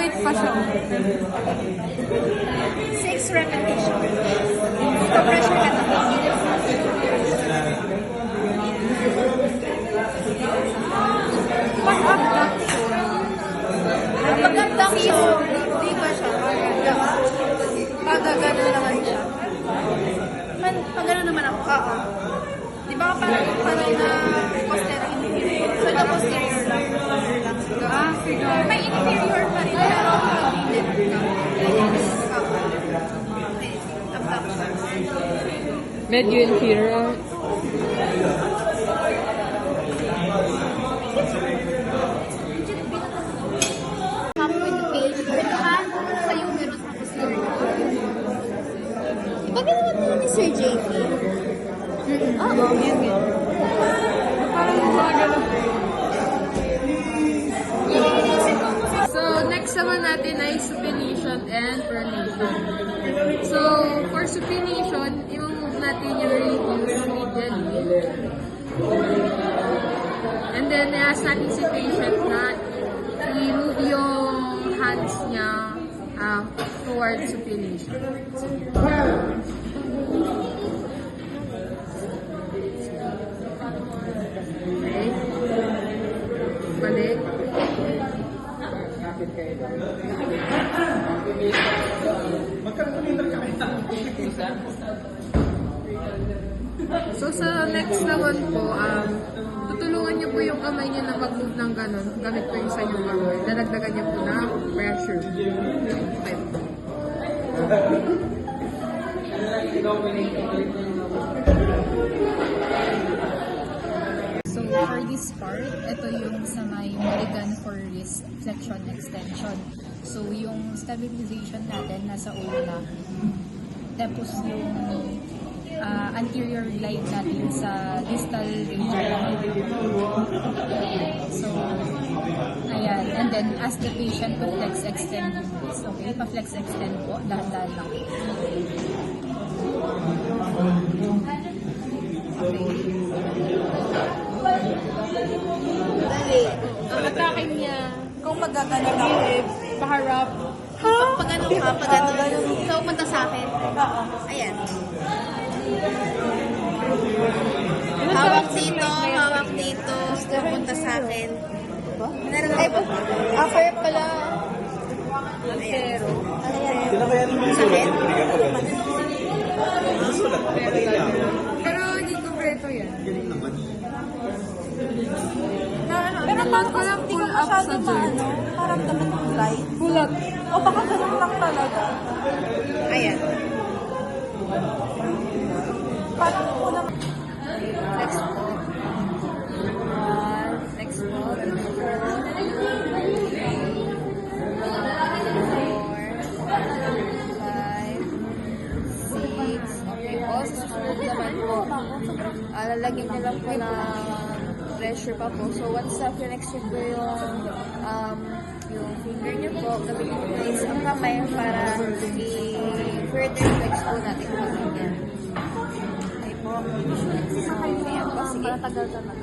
Wait pa siya. 6 repetitions. Ipa-pressure ka na. Magandang yun. Hindi ba siya? Pagagano naman siya. Pagano naman ako. Oo. Di ba parang na posterior, hindi. So, the posterior lang. Figure. May inferior pa rin. Pero, hindi. Okay. Tap-tap siya. Medyo inferior. Half with the page. Lahat sa'yo meron sa posterior. Iba ginawa mo ni Sir JP? Oo. Yun. Parang mga ganun. So, next naman natin ay supination and pronation. So, for supination, i-move natin yung radius medially. And then, i-ask natin si patient na i-move yung hands niya towards supination. Okay. Balik. So, sa next naman po, tutulungan niyo po yung kamay niyo na mag-move ng ganun. Gamit po yung sa inyong kamay. Dadagdagan niyo po ng pressure. Okay. So, for this part, ito yung sa may Meridian for wrist flexion extension. So, yung stabilization natin nasa ulna. Tapos yung anterior line natin sa distal region. So, ayan. And then, ask the patient to flex extend yung wrist. Okay? Pa-flex extend po. Dahan-dahan lang. Dali. Ang atake niya, kung magagano lang, Paharap. pag ano ka, pag ano, so punta sa akin. Oo. Ayan. Hawak dito, punta sa akin. Ay, Upper pala. ayan. Kinakayanin mo yung Sakit? sulat. Pero hindi kompleto yan. Galing naman. Pero parang ko lang pull up sa gym. Parang dapat ang light. Pull-up. O baka ganun lang talaga. Ayan. Parang unang Next po. Next po. 4, 5, 6. Okay po. Sa susunod naman po, lalagyan niyo lang po ng pressure pa po. So, once na-flex niyo po yung finger niyo po, gamitin niyo po isang kamay para i-further flex po natin po ganyan. Okay po. Ayan po, sige. matagal naman.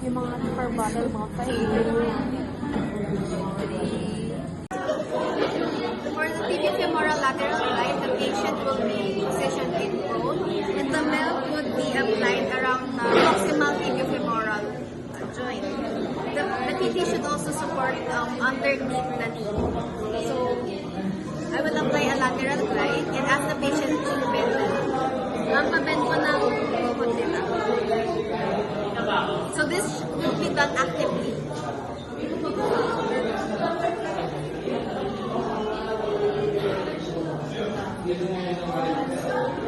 Yung mga per bottle, mga 5. 3. For the tibiofemoral lateral glide, the patient will be positioned in prone, and the melt would be applied around the proximal tibiofemoral joint. The TB should also support underneath the knee. So, I will apply a lateral glide and ask the patient to bend. Pabend mo ng konti lang. So, this will be done actively.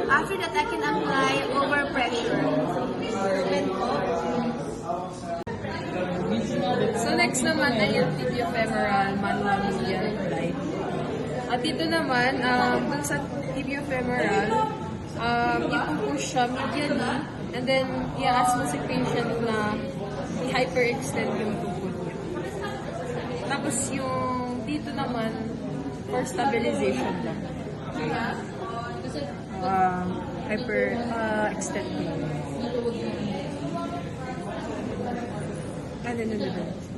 After that, I can apply over pressure. So next naman ay yung tibiofemoral manual medial glide. At dito naman, dun sa tibiofemoral, ipupush siya medially, and then i-ask mo si patient na i-hyperextend yung tukod niya. Tapos yung dito naman, for stabilization lang. Hyper-extend mo.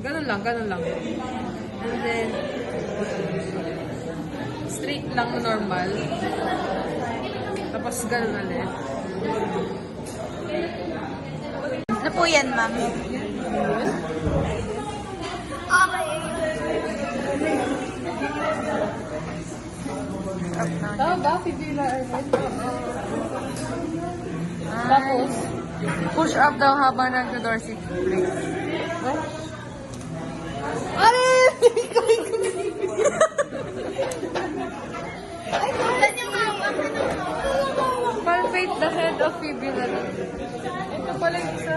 Ganun lang. And then, straight lang normal. Tapos ganun ulit. Ano po yan, ma'am? Tama ba? Fibular head? Tapos, Push up daw habang nag-dorsal flex. palpate the head of fibula. Ito pala yung sa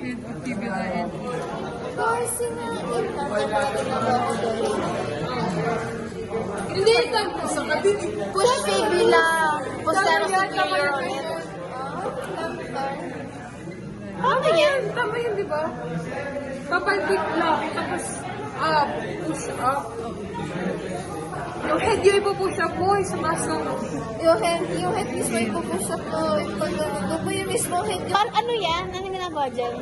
head of fibula head. Hindi, ito. Sa kabili. Push fibula posterior superior ulit. Tama yan. Tama yun, di ba? Papalpate lang. Tapos, up. Push up. Yung head yung ipupush up mo, sumasang. Yung head mismo yung pupush up ko. Ito po yung mismo head. Ano yan? Ano yung ginagawa dyan?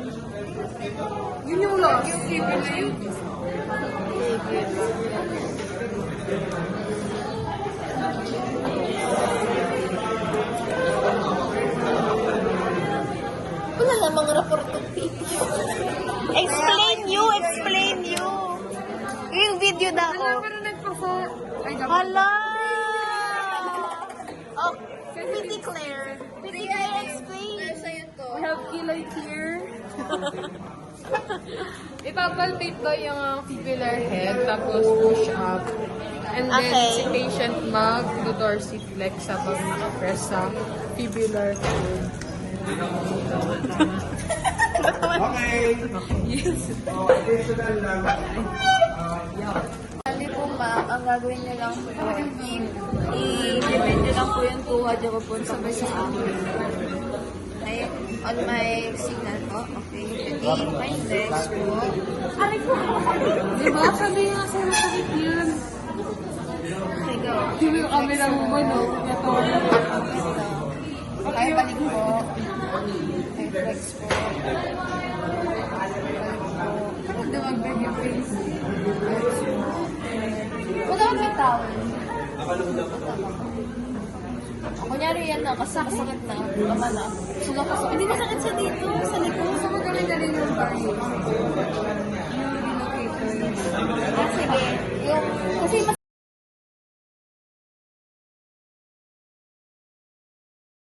Yun yung loss. Yung fibula yun. Wala namang report ng PT. Explain you! Real video daw. Wala, pero nagpa-for. Ay, dapat. Hala! Oh, PT Claire. PT Claire, explain. We have kilay here. Ipapalpate daw yung fibular head, tapos push up. And then, Okay. si patient mag-dorsiflex habang nakapress sa fibular head. Okay. Yes. Additional lang. Bali po ma'am, ang gagawin niyo lang po, i-depend niyo lang po yung tuhod yung pupunta po sa akin. Ay, on my signal po, okay. Today, my legs po. Aray po! Diba? Sabi nga sa sakit yun. Okay, go. Hindi yung camera mo ba, no? Ito. Ay, balik po. Okay, flex po. Huwag na mag-beg yung face. Huwag ako may towel. Kunyari yan na, kasi sakit na. Tama na. Sulat ko. Hindi na sakit siya dito, sa likod. Gusto mo galing-galing yung bari. Yung relocator.